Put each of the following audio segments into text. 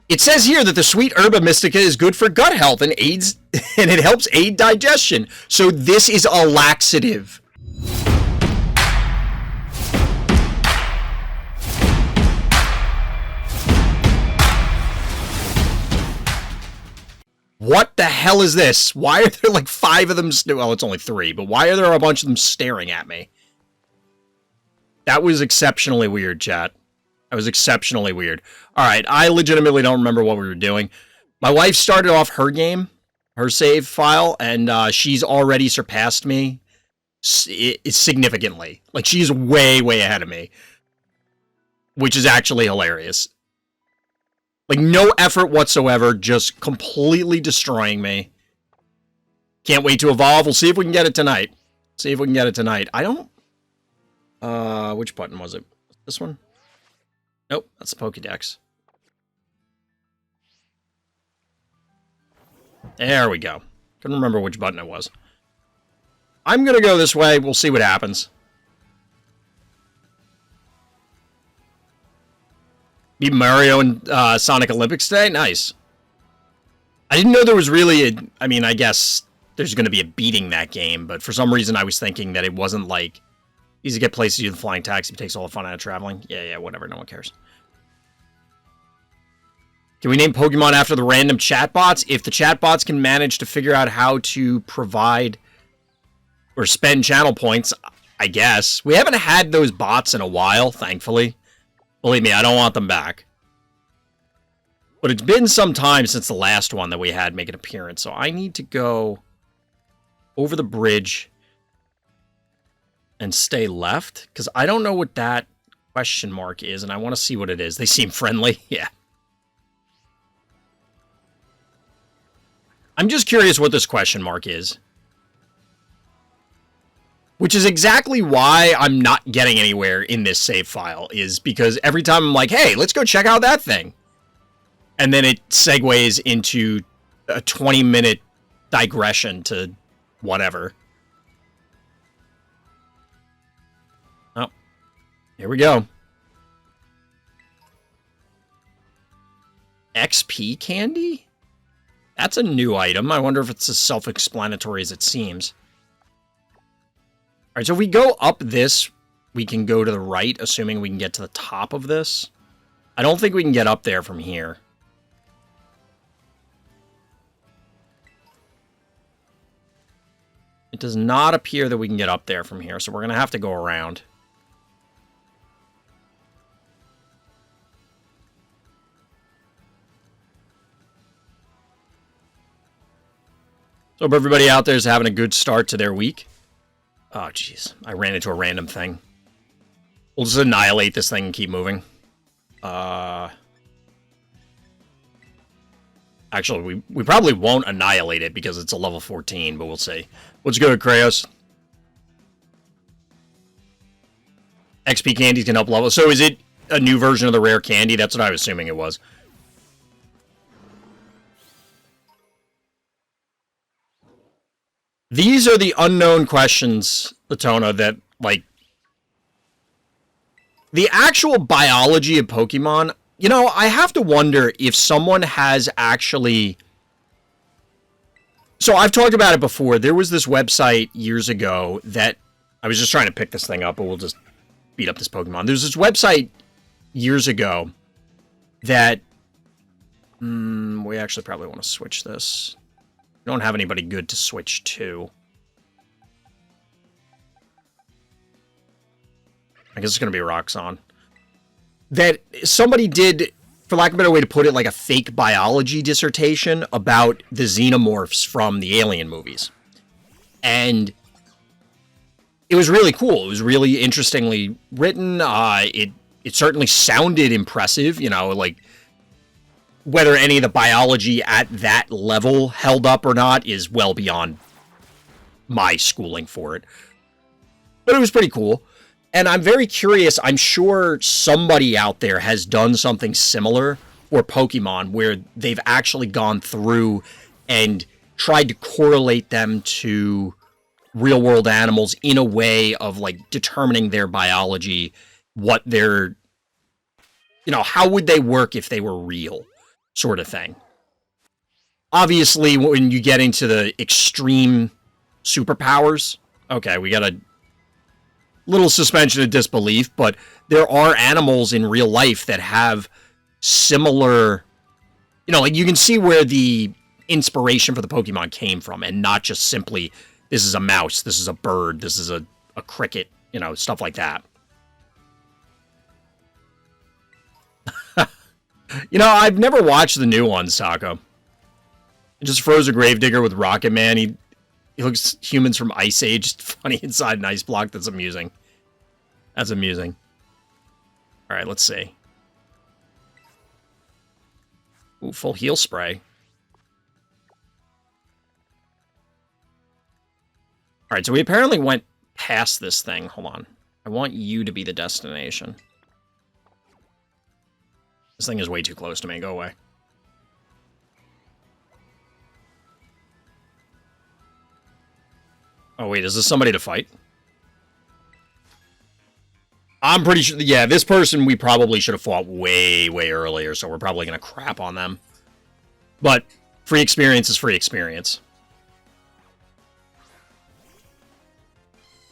It says here that the sweet herba mystica is good for gut health and aids, and it helps aid digestion. So this is a laxative. What the hell is this? Why are there like 5 of them? Well, it's only 3, but why are there a bunch of them staring at me? That was exceptionally weird, chat. That was exceptionally weird. All right, I legitimately don't remember what we were doing. My wife started off her game, her save file, and she's already surpassed me significantly. Like, she's way, way ahead of me, which is actually hilarious. Like, no effort whatsoever, just completely destroying me. Can't wait to evolve. We'll see if we can get it tonight. See if we can get it tonight. I don't... which button was it? This one? Nope, that's the Pokédex. There we go. Couldn't remember which button it was. I'm gonna go this way. We'll see what happens. Beat Mario and Sonic Olympics today? Nice. I didn't know there was really a... I mean, I guess there's going to be a beating that game, but for some reason I was thinking that it wasn't like... Easy to get places, you the flying taxi, takes all the fun out of traveling. Yeah, whatever, no one cares. Can we name Pokemon after the random chatbots? If the chatbots can manage to figure out how to provide or spend channel points, I guess. We haven't had those bots in a while, thankfully. Believe me, I don't want them back. But it's been some time since the last one that we had make an appearance, so I need to go over the bridge and stay left, because I don't know what that question mark is, and I want to see what it is. They seem friendly. Yeah. I'm just curious what this question mark is. Which is exactly why I'm not getting anywhere in this save file, is because every time I'm like, hey, let's go check out that thing. And then it segues into a 20-minute digression to whatever. Oh, here we go. XP candy? That's a new item. I wonder if it's as self-explanatory as it seems. All right, so if we go up this, we can go to the right, assuming we can get to the top of this. I don't think we can get up there from here. It does not appear that we can get up there from here, so we're going to have to go around. So hope everybody out there is having a good start to their week. Oh, jeez. I ran into a random thing. We'll just annihilate this thing and keep moving. Actually, we probably won't annihilate it because it's a level 14, but we'll see. Let's go to Krayos. XP candies can help level. So is it a new version of the rare candy? That's what I was assuming it was. These are the unknown questions, Latona, that, like... The actual biology of Pokemon... You know, I have to wonder if someone has actually... So I've talked about it before. There was this website years ago that... I was just trying to pick this thing up, but we'll just beat up this Pokemon. There's this website years ago that... we actually probably want to switch this. We don't have anybody good to switch to. I guess it's going to be Roxanne. That somebody did, for lack of a better way to put it, like a fake biology dissertation about the xenomorphs from the Alien movies. And it was really cool. It was really interestingly written. It certainly sounded impressive, you know, like whether any of the biology at that level held up or not is well beyond my schooling for it. But it was pretty cool. And I'm very curious, I'm sure somebody out there has done something similar for Pokemon where they've actually gone through and tried to correlate them to real-world animals in a way of, like, determining their biology, what their... You know, how would they work if they were real? sort of thing. Obviously, when you get into the extreme superpowers, okay, we got a little suspension of disbelief, but there are animals in real life that have similar, like you can see where the inspiration for the Pokemon came from, and not just simply, this is a mouse, this is a bird, this is a cricket, stuff like that. I've never watched the new ones, Taco. I just froze a Gravedigger with Rocket Man. He looks Humans from Ice Age. Funny inside an ice block. That's amusing. That's amusing. All right, let's see. Ooh, full heal spray. All right, so we apparently went past this thing. Hold on. I want you to be the destination. This thing is way too close to me. Go away. Oh, wait. Is this somebody to fight? I'm pretty sure... Yeah, this person we probably should have fought way, way earlier, so we're probably going to crap on them. But free experience is free experience.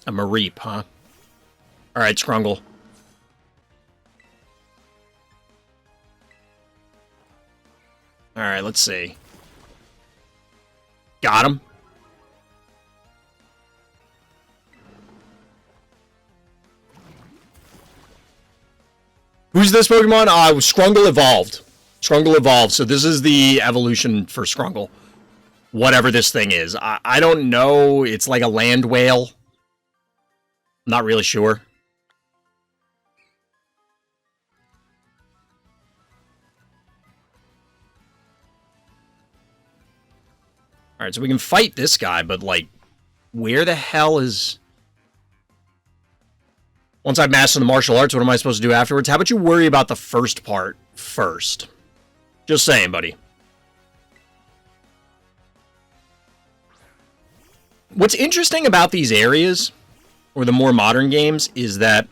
A Mareep, huh? Alright, Scrungle. Alright, let's see. Got him. Who's this Pokemon? Scrungle evolved. Scrungle evolved, so this is the evolution for Scrungle. Whatever this thing is. I don't know. It's like a land whale. I'm not really sure. Alright, so we can fight this guy, but, like, where the hell is... Once I've mastered the martial arts, what am I supposed to do afterwards? How about you worry about the first part first? Just saying, buddy. What's interesting about these areas, or the more modern games, is that...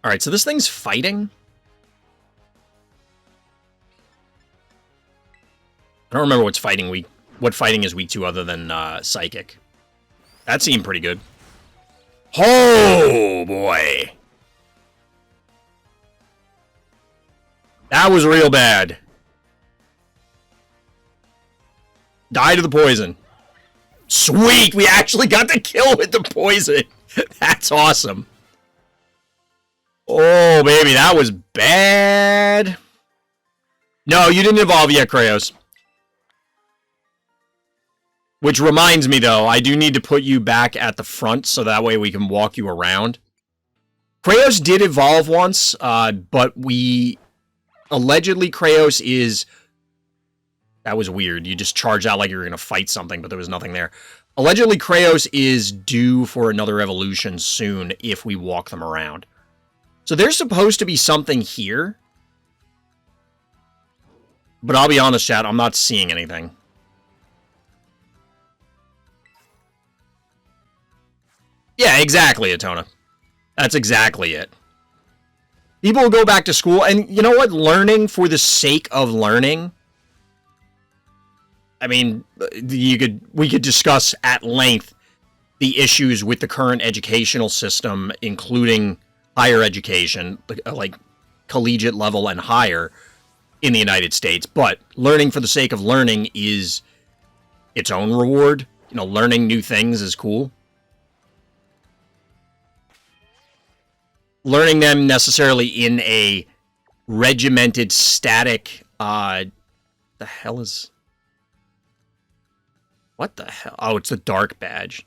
Alright, so this thing's fighting? I don't remember what fighting is weak to other than Psychic. That seemed pretty good. Oh, boy. That was real bad. Die to the poison. Sweet! We actually got the kill with the poison. That's awesome. Oh, baby, that was bad. No, you didn't evolve yet, Krayos. Which reminds me, though, I do need to put you back at the front so that way we can walk you around. Krayos did evolve once, but allegedly, Krayos is... That was weird. You just charged out like you were going to fight something, but there was nothing there. Allegedly, Krayos is due for another evolution soon if we walk them around. So there's supposed to be something here. But I'll be honest, chat, I'm not seeing anything. Yeah, exactly, Atona. That's exactly it. People will go back to school, and you know what? Learning for the sake of learning. I mean, we could discuss at length the issues with the current educational system, including higher education, like collegiate level and higher in the United States. But learning for the sake of learning is its own reward. Learning new things is cool. Learning them necessarily in a regimented, static, the hell is... What the hell? Oh, it's the Dark Badge.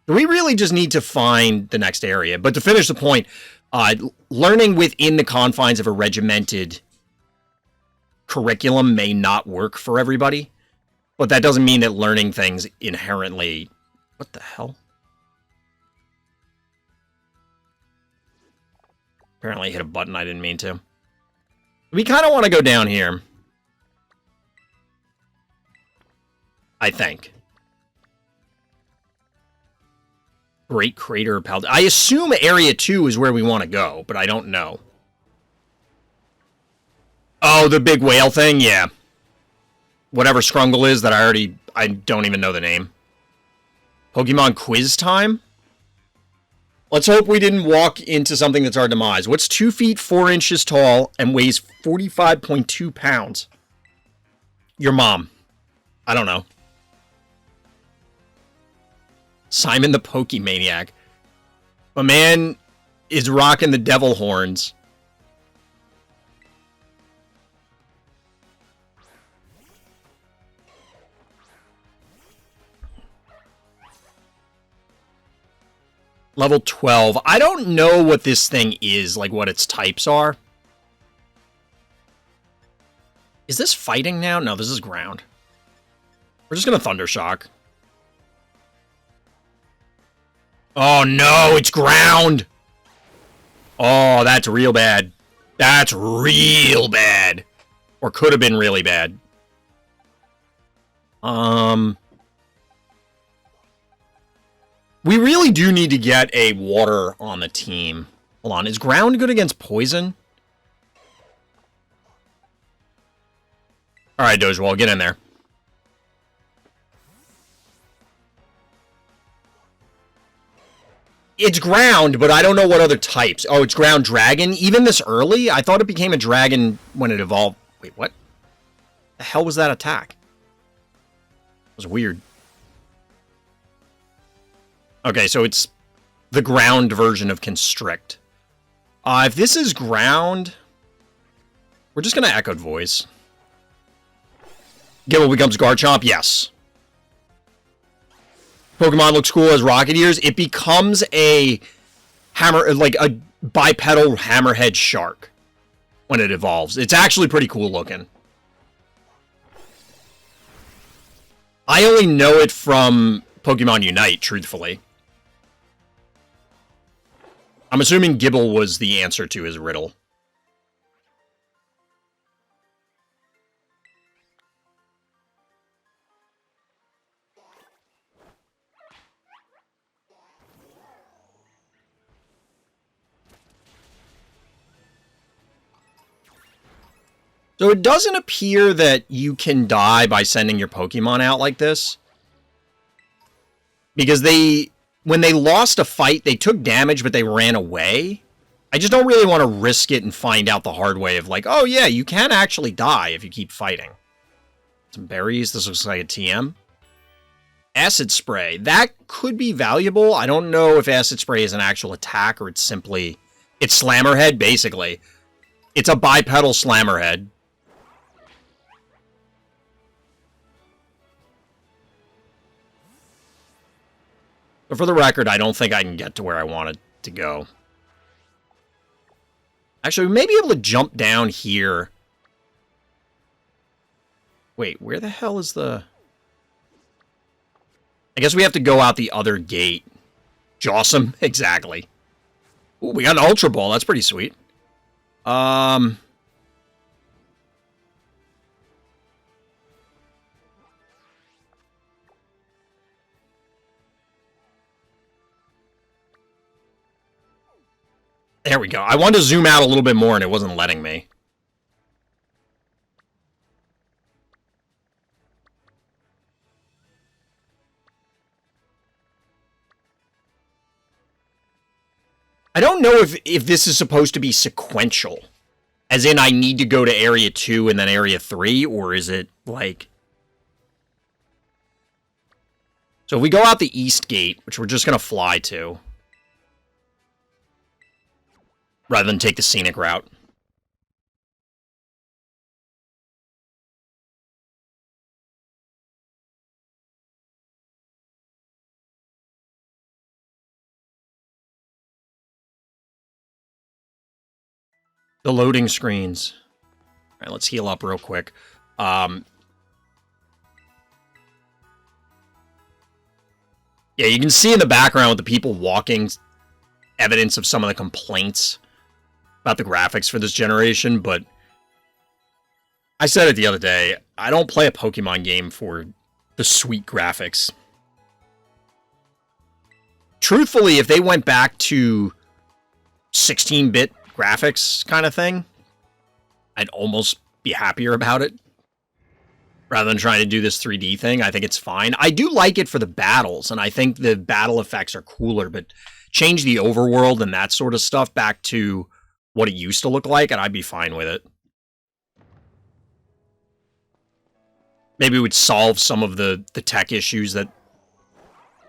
We really just need to find the next area. But to finish the point, learning within the confines of a regimented curriculum may not work for everybody. But that doesn't mean that learning things inherently... What the hell? Apparently I hit a button I didn't mean to. We kind of want to go down here. I think. Great Crater of Paldea. I assume Area 2 is where we want to go, but I don't know. Oh, the big whale thing? Yeah. Whatever Scrungle is that I don't even know the name. Pokemon quiz time? Let's hope we didn't walk into something that's our demise. What's 2 feet 4 inches tall and weighs 45.2 pounds? Your mom. I don't know. Simon the Pokemaniac. My man is rocking the devil horns. Level 12. I don't know what this thing is, like what its types are. Is this fighting now? No, this is ground. We're just going to Thunder Shock. Oh no, it's ground! Oh, that's real bad. That's real bad. Or could have been really bad. We really do need to get a water on the team. Hold on, is ground good against poison? Alright, Dojewall, get in there. It's ground, but I don't know what other types. Oh, it's ground dragon? Even this early? I thought it became a dragon when it evolved. Wait, what? The hell was that attack? It was weird. Okay, so it's the ground version of Constrict. If this is ground, we're just going to Echoed Voice. Gible becomes Garchomp? Yes. Pokemon looks cool as rocket ears. It becomes a hammer, like a bipedal hammerhead shark when it evolves. It's actually pretty cool looking. I only know it from Pokemon Unite, truthfully. I'm assuming Gible was the answer to his riddle. So it doesn't appear that you can die by sending your Pokemon out like this. Because when they lost a fight, they took damage, but they ran away. I just don't really want to risk it and find out the hard way of like, oh yeah, you can actually die if you keep fighting. Some berries. This looks like a TM. Acid Spray. That could be valuable. I don't know if Acid Spray is an actual attack or it's simply... It's Slammerhead, basically. It's a bipedal Slammerhead. But for the record, I don't think I can get to where I wanted to go. Actually, we may be able to jump down here. Wait, where the hell is the... I guess we have to go out the other gate. Jawsome, exactly. Ooh, we got an Ultra Ball. That's pretty sweet. There we go. I wanted to zoom out a little bit more and it wasn't letting me. I don't know if this is supposed to be sequential. As in, I need to go to Area 2 and then Area 3, or is it, like... So if we go out the East Gate, which we're just going to fly to... rather than take the scenic route. The loading screens. All right, let's heal up real quick. Yeah, you can see in the background with the people walking evidence of some of the complaints about the graphics for this generation, but I said it the other day, I don't play a Pokemon game for the sweet graphics. Truthfully, if they went back to 16-bit graphics kind of thing, I'd almost be happier about it. Rather than trying to do this 3D thing, I think it's fine. I do like it for the battles, and I think the battle effects are cooler, but change the overworld and that sort of stuff back to what it used to look like, and I'd be fine with it. Maybe it would solve some of the tech issues that...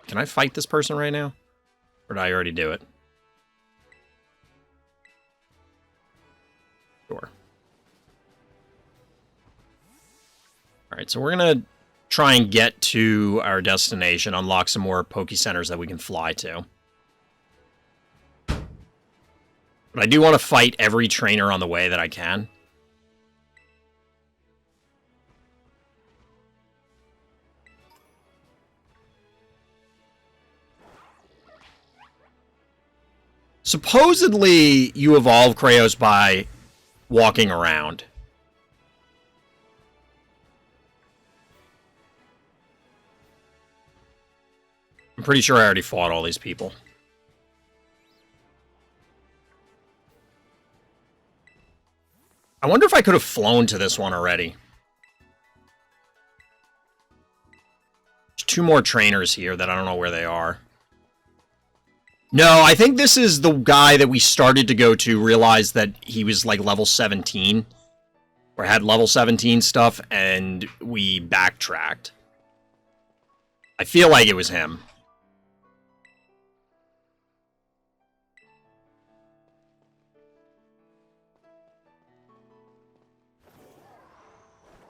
Can I fight this person right now? Or did I already do it? Sure. Alright, so we're going to try and get to our destination, unlock some more Poke Centers that we can fly to. But I do want to fight every trainer on the way that I can. Supposedly, you evolve Kraos by walking around. I'm pretty sure I already fought all these people. I wonder if I could have flown to this one already. There's 2 more trainers here that I don't know where they are. No, I think this is the guy that we started to go to, realized that he was like level 17. Or had level 17 stuff, and we backtracked. I feel like it was him.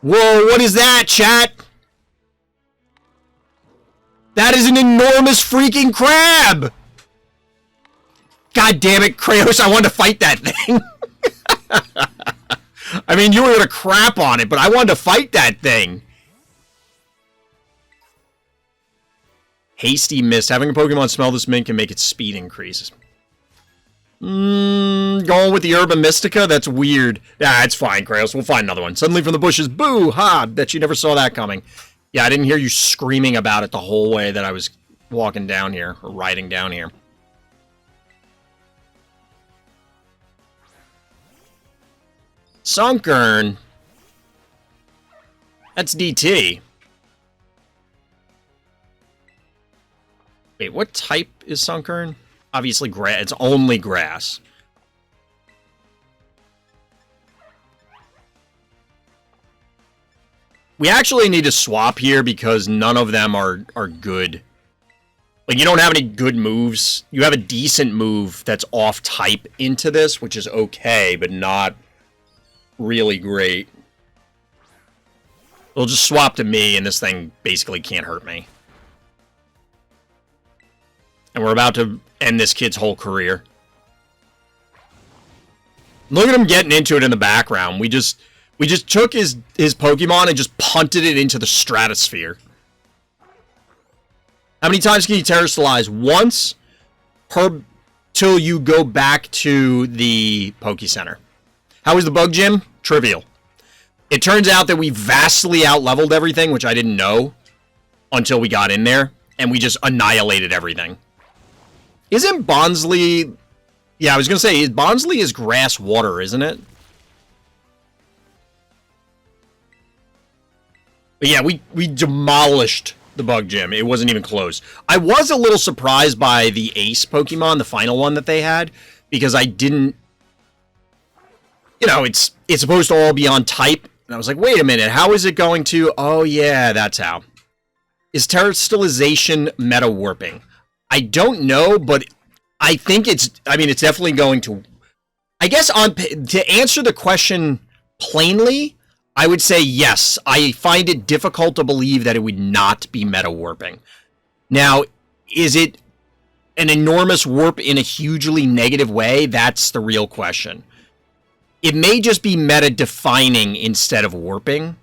Whoa, what is that, chat? That is an enormous freaking crab! God damn it, Kraos, I wanted to fight that thing. I mean, you were gonna crap on it, but I wanted to fight that thing. Hasty Mist. Having a Pokemon smell this mint can make its speed increase. Going with the Herba Mystica? That's weird. Yeah, it's fine, Kraos. We'll find another one. Suddenly from the bushes, boo! Ha! Bet you never saw that coming. Yeah, I didn't hear you screaming about it the whole way that I was walking down here, or riding down here. Sunkern? That's DT. Wait, what type is Sunkern? Obviously grass. It's only grass. We actually need to swap here because none of them are good. Like, you don't have any good moves. You have a decent move that's off type into this, which is okay, but not really great. They'll just swap to me, and this thing basically can't hurt me. And we're about to end this kid's whole career. Look at him getting into it in the background. We just took his Pokemon and just punted it into the stratosphere. How many times can you terrestrialize? Once per till you go back to the Poke Center. How was the bug gym? Trivial. It turns out that we vastly out-leveled everything, which I didn't know until we got in there, and we just annihilated everything. Isn't Bonsly... Yeah, I was going to say, Bonsly is grass water, isn't it? But yeah, we demolished the bug gym. It wasn't even close. I was a little surprised by the Ace Pokemon, the final one that they had, because I didn't... You know, it's supposed to all be on type. And I was like, wait a minute, how is it going to... Oh, yeah, that's how. Is terrestrialization meta-warping? I don't know, but I think it's... I mean, it's definitely going to... I guess to answer the question plainly, I would say yes. I find it difficult to believe that it would not be meta-warping. Now, is it an enormous warp in a hugely negative way? That's the real question. It may just be meta-defining instead of warping,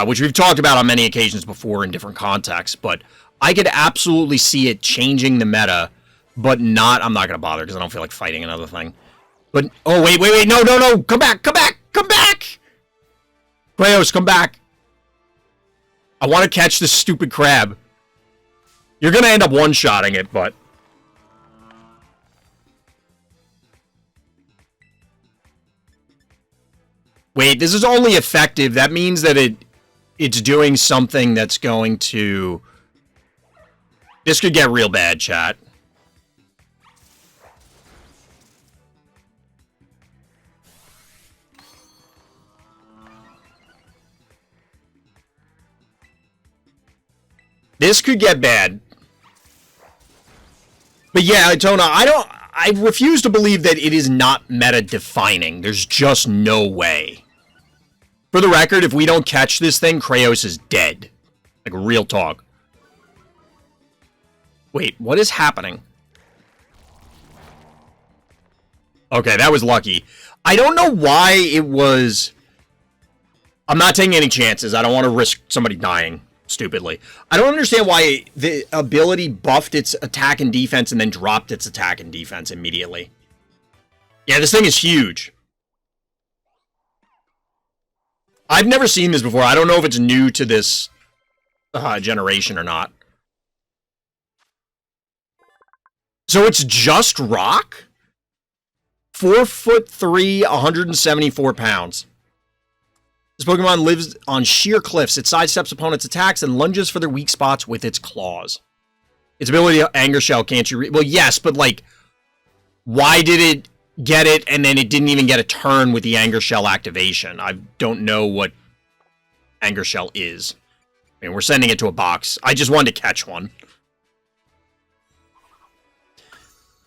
which we've talked about on many occasions before in different contexts, but I could absolutely see it changing the meta, but not... I'm not going to bother because I don't feel like fighting another thing. But... Oh, wait, no! Come back! Kraos, come back! I want to catch this stupid crab. You're going to end up one-shotting it, but... Wait, this is only effective. That means that it's doing something that's going to... This could get real bad, chat. This could get bad. But yeah, Tona, I refuse to believe that it is not meta-defining. There's just no way. For the record, if we don't catch this thing, Kraos is dead. Like, real talk. Wait, what is happening? Okay, that was lucky. I don't know why it was... I'm not taking any chances. I don't want to risk somebody dying stupidly. I don't understand why the ability buffed its attack and defense and then dropped its attack and defense immediately. Yeah, this thing is huge. I've never seen this before. I don't know if it's new to this generation or not. So it's just rock? 4'3", 174 pounds. This Pokemon lives on sheer cliffs. It sidesteps opponents' attacks and lunges for their weak spots with its claws. Its ability, Anger Shell, can't you read? Well, yes, but like, why did it get it and then it didn't even get a turn with the Anger Shell activation? I don't know what Anger Shell is. I mean, we're sending it to a box. I just wanted to catch one.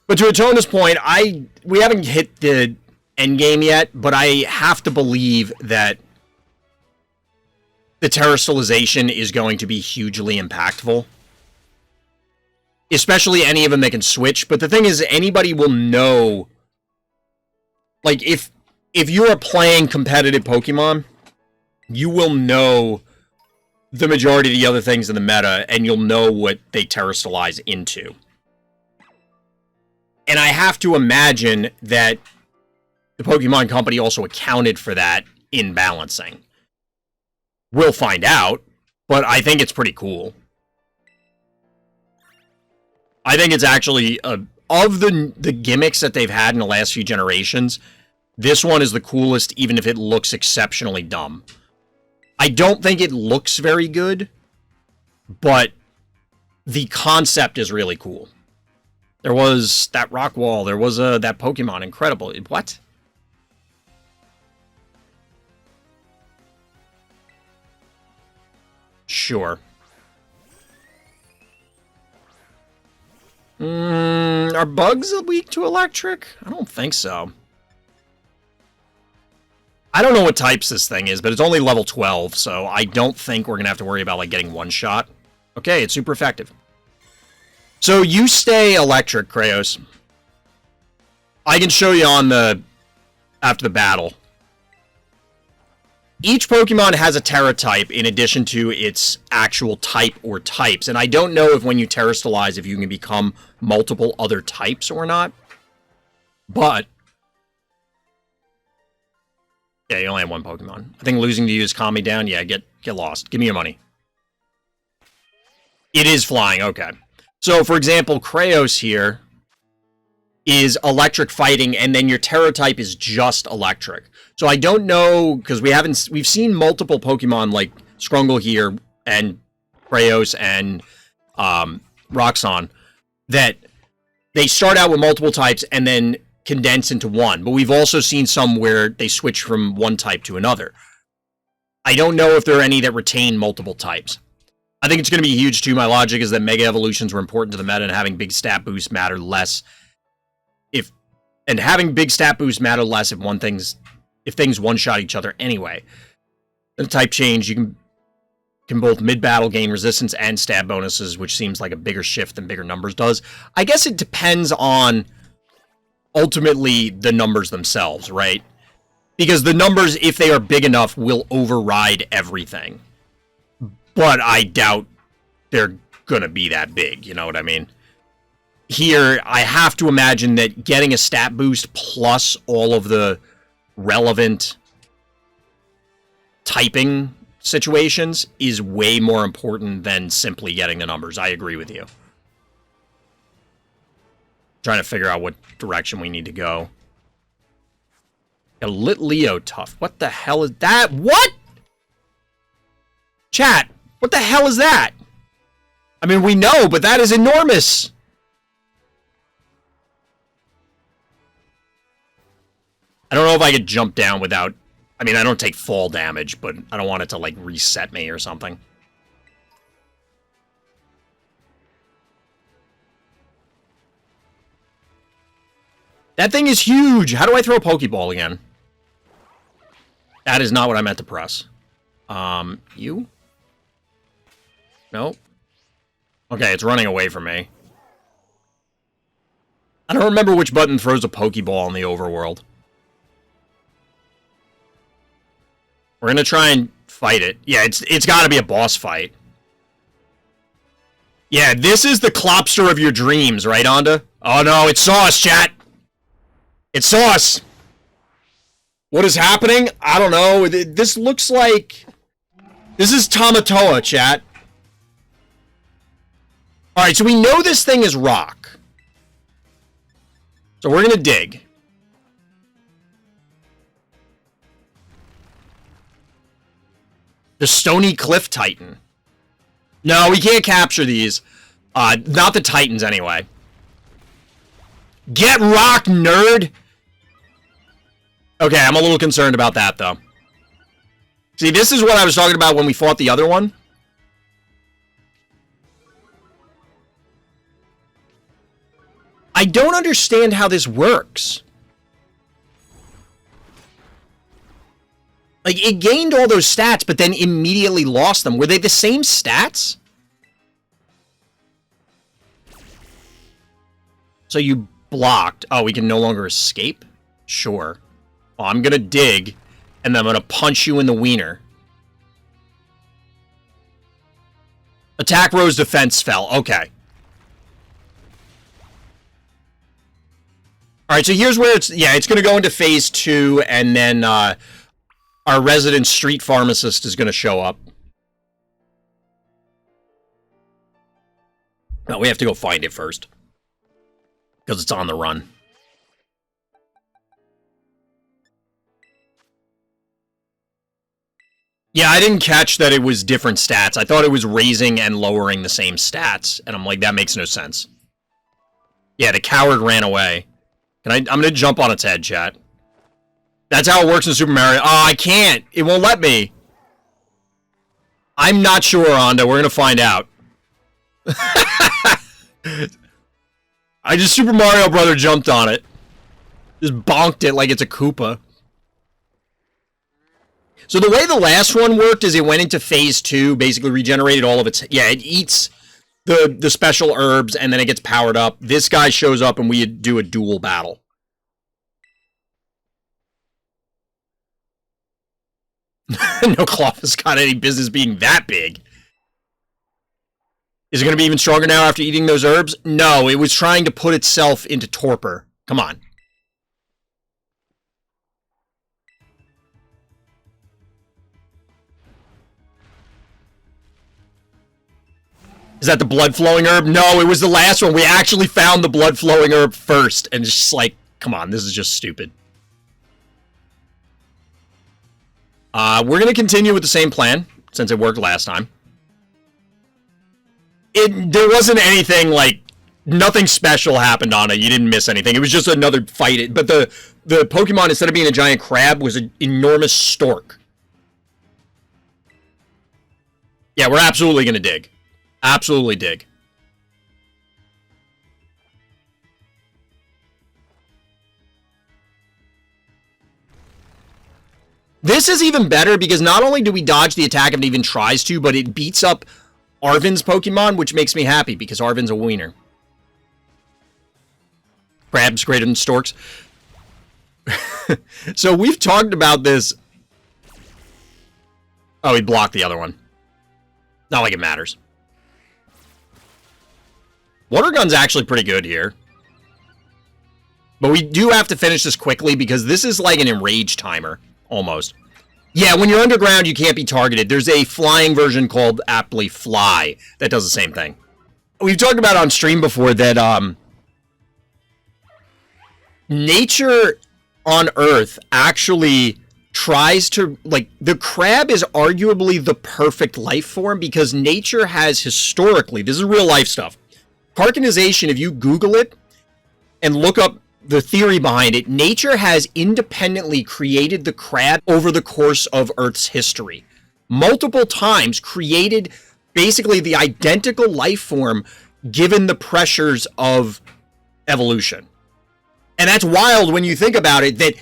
But to Atona's point, we haven't hit the end game yet, but I have to believe that the terrestrialization is going to be hugely impactful. Especially any of them that can switch. But the thing is, anybody will know... Like, if you're playing competitive Pokemon, you will know the majority of the other things in the meta, and you'll know what they terrestrialize into. And I have to imagine that the Pokemon Company also accounted for that in balancing. We'll find out, but I think it's pretty cool. I think it's actually, of the gimmicks that they've had in the last few generations, this one is the coolest, even if it looks exceptionally dumb. I don't think it looks very good, but the concept is really cool. There was that rock wall, there was that Pokemon, incredible. What? Sure. Are bugs weak to electric? I don't think so. I don't know what types this thing is, but it's only level 12, so I don't think we're going to have to worry about, like, getting one shot. Okay, it's super effective. So you stay electric, Kraos. I can show you on after the battle. Each Pokemon has a Terra type in addition to its actual type or types. And I don't know if when you terrestrialize, if you can become multiple other types or not. But... yeah, you only have one Pokemon. I think losing to you is calm me down. Yeah, get lost. Give me your money. It is flying, okay. So, for example, Kraos here is electric fighting, and then your Terra type is just electric. So I don't know, because we've seen multiple Pokemon like Skrungle here, and Kraos, and Roxanne, that they start out with multiple types and then condense into one. But we've also seen some where they switch from one type to another. I don't know if there are any that retain multiple types. I think it's going to be huge, too. My logic is that Mega Evolutions were important to the meta, and having big stat boosts matter less if things one-shot each other anyway. The type change, you can both mid-battle gain resistance and stab bonuses, which seems like a bigger shift than bigger numbers does. I guess it depends on, ultimately, the numbers themselves, right? Because the numbers, if they are big enough, will override everything. But I doubt they're gonna be that big, you know what I mean? Here, I have to imagine that getting a stat boost plus all of the relevant typing situations is way more important than simply getting the numbers. I agree with you. Trying to figure out what direction we need to go. A Lit Leo Tuft. What the hell is that? What? Chat, what the hell is that? I mean, we know, but that is enormous. I don't know if I could jump down without... I mean, I don't take fall damage, but I don't want it to, like, reset me or something. That thing is huge! How do I throw a Pokeball again? That is not what I meant to press. You? Nope. Okay, it's running away from me. I don't remember which button throws a Pokeball in the overworld. We're gonna try and fight it. Yeah, it's gotta be a boss fight. Yeah, this is the Clopster of your dreams, right, Onda? Oh no, it's Sauce, chat! It's Sauce! What is happening? I don't know. This looks like... This is Tamatoa, chat. Alright, so we know this thing is rock. So we're gonna dig. The Stony Cliff Titan. No, we can't capture these. Not the Titans, anyway. Get rocked, nerd! Okay, I'm a little concerned about that, though. See, this is what I was talking about when we fought the other one. I don't understand how this works. Like, it gained all those stats, but then immediately lost them. Were they the same stats? So you blocked. Oh, we can no longer escape? Sure. Well, I'm gonna dig, and then I'm gonna punch you in the wiener. Attack Rose defense fell. Okay. Alright, so here's where it's... Yeah, it's gonna go into phase 2, and then, our resident street pharmacist is gonna show up. No, we have to go find it first. Because it's on the run. Yeah, I didn't catch that it was different stats. I thought it was raising and lowering the same stats. And I'm like, that makes no sense. Yeah, the coward ran away. I'm gonna jump on its head, chat. That's how it works in Super Mario. Oh, I can't. It won't let me. I'm not sure, Onda. We're gonna find out. I just Super Mario Brother jumped on it. Just bonked it like it's a Koopa. So the way the last one worked is it went into phase 2, basically regenerated all of its... Yeah, it eats the special herbs, and then it gets powered up. This guy shows up, and we do a duel battle. No Clofus got any business being that big. Is it going to be even stronger now after eating those herbs? No, it was trying to put itself into torpor. Come on. Is that the blood-flowing herb? No, it was the last one. We actually found the blood-flowing herb first. And it's just like, come on, this is just stupid. We're going to continue with the same plan, since it worked last time. There wasn't anything, like, nothing special happened on it. You didn't miss anything. It was just another fight. But the Pokemon, instead of being a giant crab, was an enormous stork. Yeah, we're absolutely going to dig. Absolutely dig. This is even better because not only do we dodge the attack if it even tries to, but it beats up Arven's Pokemon, which makes me happy because Arven's a wiener. Crabs greater than storks. So we've talked about this. Oh, he blocked the other one. Not like it matters. Water Gun's actually pretty good here. But we do have to finish this quickly because this is like an enrage timer, almost. Yeah, when you're underground, you can't be targeted. There's a flying version called aptly Fly that does the same thing. We've talked about on stream before that nature on Earth actually tries to, like, the crab is arguably the perfect life form because nature has historically, this is real life stuff. Carcinization, if you Google it and look up the theory behind it, nature has independently created the crab over the course of Earth's history. Multiple times created basically the identical life form given the pressures of evolution. And that's wild when you think about it, that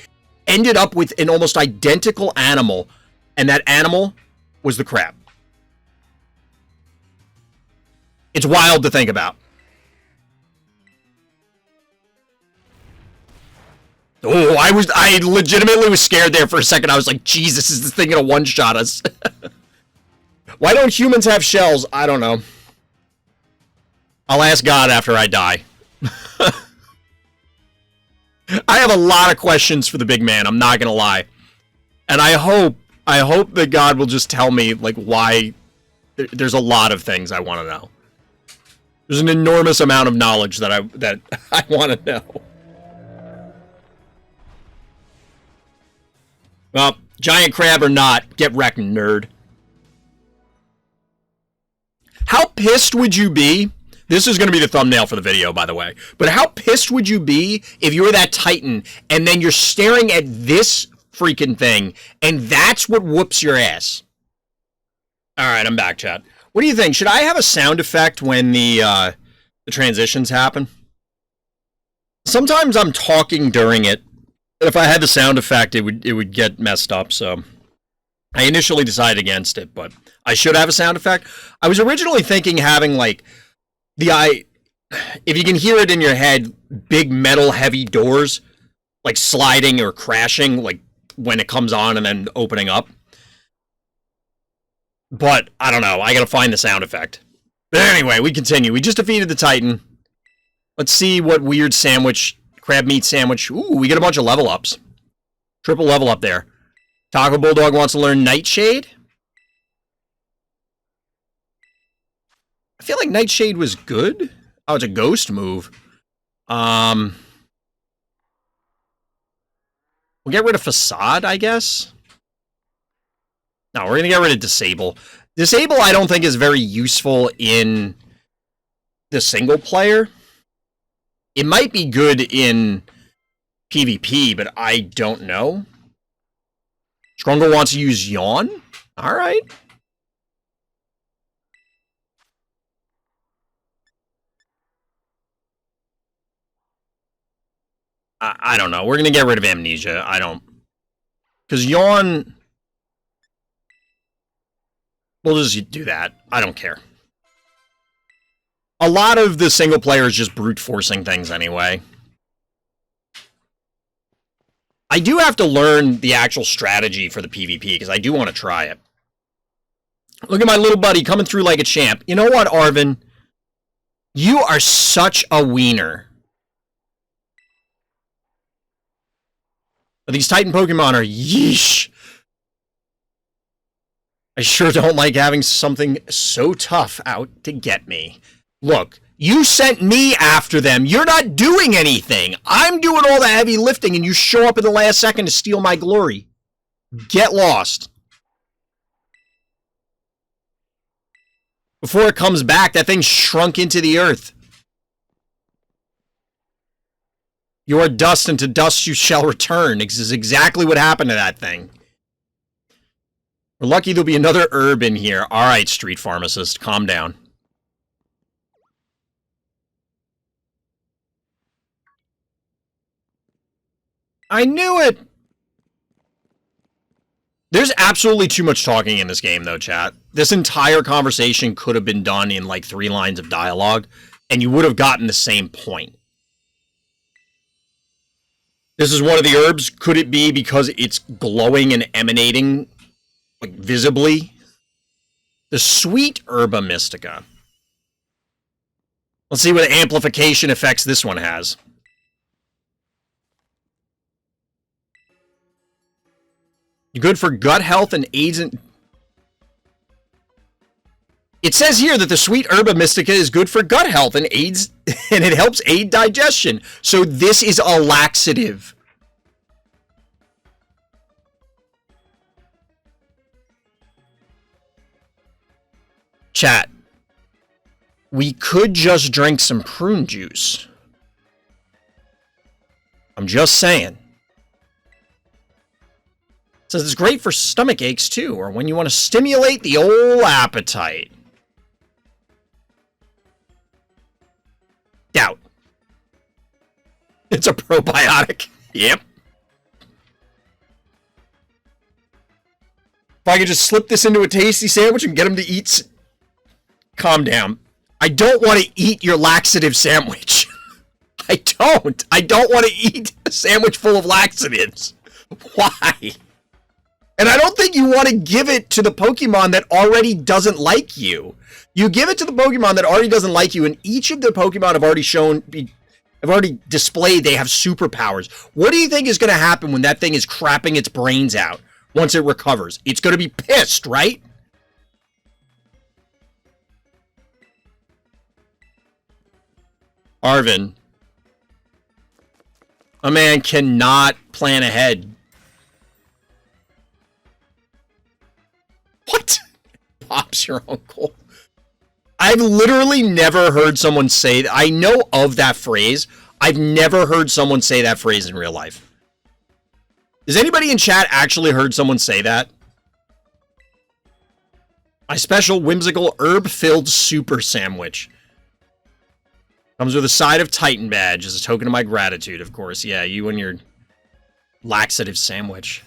ended up with an almost identical animal, and that animal was the crab. It's wild to think about. Oh, I legitimately was scared there for a second. I was like, Jesus, is this thing gonna one-shot us? Why don't humans have shells? I don't know. I'll ask God after I die. I have a lot of questions for the big man, I'm not gonna lie. And I hope that God will just tell me, like, why. There's a lot of things I want to know. There's an enormous amount of knowledge that I want to know. Well, giant crab or not, get wrecked, nerd. How pissed would you be? This is going to be the thumbnail for the video, by the way. But how pissed would you be if you were that Titan and then you're staring at this freaking thing and that's what whoops your ass? All right, I'm back, chat. What do you think? Should I have a sound effect when the transitions happen? Sometimes I'm talking during it. If I had the sound effect, it would get messed up, so I initially decided against it, but I should have a sound effect. I was originally thinking having, like, if you can hear it in your head, big metal heavy doors, like sliding or crashing, like when it comes on and then opening up. But I don't know, I gotta find the sound effect. But anyway, we continue. We just defeated the Titan. Let's see what weird sandwich, crab meat sandwich. Ooh, we get a bunch of level ups. Triple level up there. Taco Bulldog wants to learn Nightshade. I feel like Nightshade was good. Oh, it's a ghost move. We'll get rid of Facade, I guess. No, we're going to get rid of Disable. Disable, I don't think, is very useful in the single player. It might be good in PvP, but I don't know. Strungle wants to use Yawn? All right. I don't know. We're going to get rid of Amnesia. I don't... Because Yawn... We'll just do that. I don't care. A lot of the single player is just brute forcing things anyway. I do have to learn the actual strategy for the PvP, because I do want to try it. Look at my little buddy coming through like a champ. You know what, Arvin? You are such a wiener. But these Titan Pokemon are yeesh. I sure don't like having something so tough out to get me. Look, you sent me after them. You're not doing anything. I'm doing all the heavy lifting and you show up in the last second to steal my glory. Get lost. Before it comes back, that thing shrunk into the earth. You are dust, and to dust you shall return. This is exactly what happened to that thing. We're lucky there'll be another herb in here. All right, street pharmacist, calm down. I knew it! There's absolutely too much talking in this game, though, chat. This entire conversation could have been done in, like, 3 lines of dialogue, and you would have gotten the same point. This is one of the herbs. Could it be because it's glowing and emanating, like, visibly? The Sweet Herba Mystica. Let's see what amplification effects this one has. Good for gut health and aids in... It says here that the Sweet Herba Mystica is good for gut health and aids, and it helps aid digestion. So this is a laxative. Chat. We could just drink some prune juice. I'm just saying. It says it's great for stomach aches too, or when you want to stimulate the old appetite. Doubt. It's a probiotic. Yep. If I could just slip this into a tasty sandwich and get him to eat... Calm down. I don't want to eat your laxative sandwich. I don't. I don't want to eat a sandwich full of laxatives. Why? And I don't think you want to give it to the Pokemon that already doesn't like you. You give it to the Pokemon that already doesn't like you, and each of the Pokemon have already displayed they have superpowers. What do you think is going to happen when that thing is crapping its brains out once it recovers? It's going to be pissed, right? Arvin. A man cannot plan ahead. What? Pop's your uncle. I've literally never heard someone say that. I know of that phrase. I've never heard someone say that phrase in real life. Has anybody in chat actually heard someone say that? My special whimsical herb-filled super sandwich. Comes with a side of Titan badge as a token of my gratitude, of course. Yeah, you and your laxative sandwich.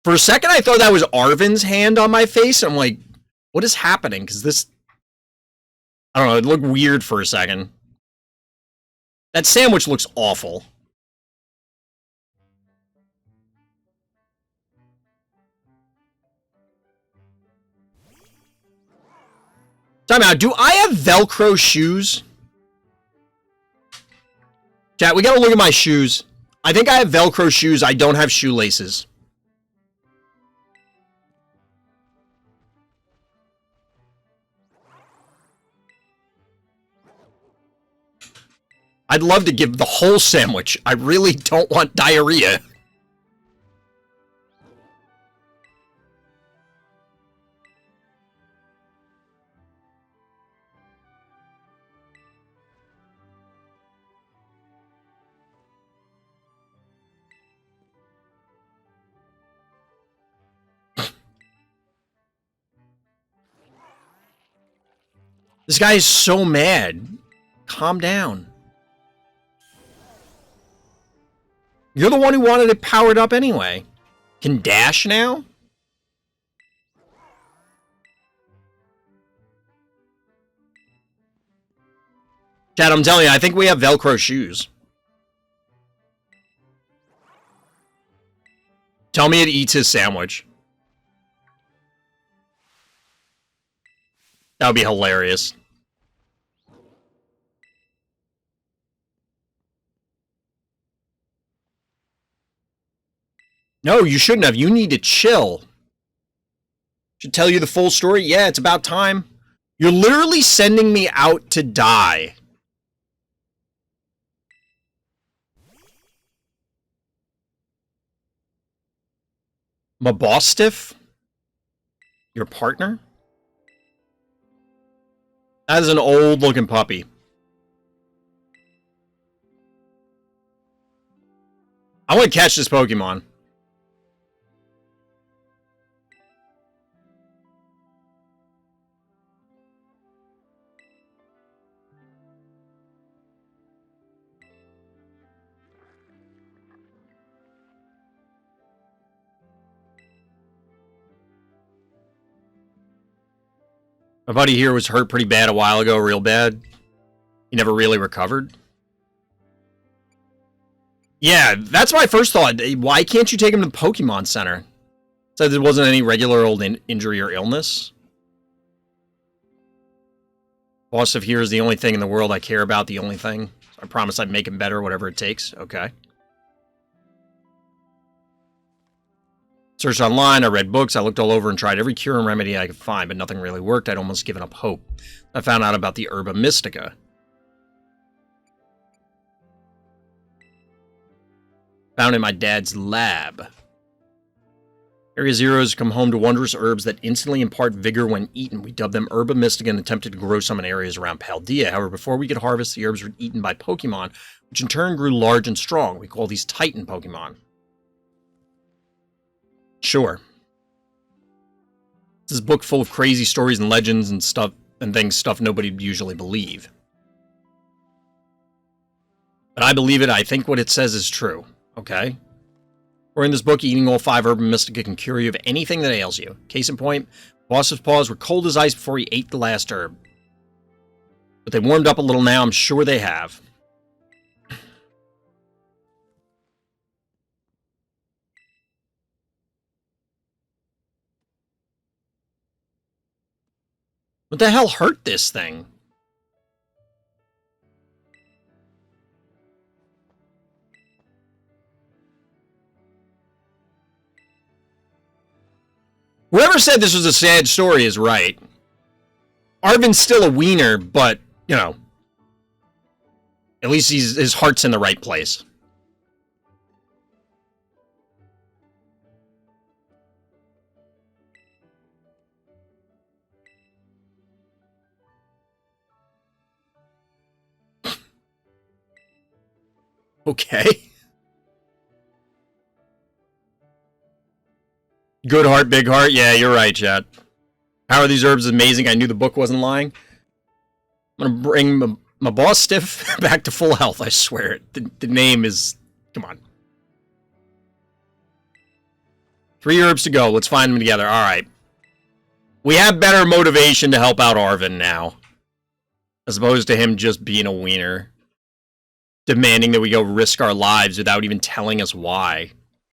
For a second, I thought that was Arvin's hand on my face. I'm like, what is happening? Because this... I don't know, it looked weird for a second. That sandwich looks awful. Time out. Do I have Velcro shoes? Chat, we gotta look at my shoes. I think I have Velcro shoes. I don't have shoelaces. I'd love to give the whole sandwich. I really don't want diarrhea. This guy is so mad. Calm down. You're the one who wanted it powered up anyway. Can dash now? Chad, I'm telling you, I think we have Velcro shoes. Tell me it eats his sandwich. That would be hilarious. No, you shouldn't have. You need to chill. Should tell you the full story? Yeah, it's about time. You're literally sending me out to die. Mabostiff? Your partner? That is an old-looking puppy. I want to catch this Pokemon. My buddy here was hurt pretty bad a while ago, real bad. He never really recovered. Yeah, that's my first thought. Why can't you take him to the Pokemon Center? Said there wasn't any regular old injury or illness. Boss of here is the only thing in the world I care about, the only thing. I promise I'd make him better, whatever it takes. Okay. Searched online, I read books, I looked all over and tried every cure and remedy I could find, but nothing really worked. I'd almost given up hope. I found out about the Herba Mystica. Found in my dad's lab. Area Zeros come home to wondrous herbs that instantly impart vigor when eaten. We dubbed them Herba Mystica and attempted to grow some in areas around Paldea. However, before we could harvest, the herbs were eaten by Pokemon, which in turn grew large and strong. We call these Titan Pokemon. Sure. This is a book full of crazy stories and legends and stuff and stuff nobody would usually believe. But I believe it. I think what it says is true. Okay? Or in this book, eating all 5 Herba Mystica can cure you of anything that ails you. Case in point, Boss's paws were cold as ice before he ate the last herb. But they warmed up a little now, I'm sure they have. What the hell hurt this thing? Whoever said this was a sad story is right. Arven's still a wiener, but, you know, at least his heart's in the right place. Okay. Good heart, big heart. Yeah, you're right, chat. How are these herbs amazing? I knew the book wasn't lying. I'm going to bring my boss Stiff back to full health, I swear. The name is... Come on. 3 herbs to go. Let's find them together. All right. We have better motivation to help out Arven now. As opposed to him just being a wiener. Demanding that we go risk our lives without even telling us why.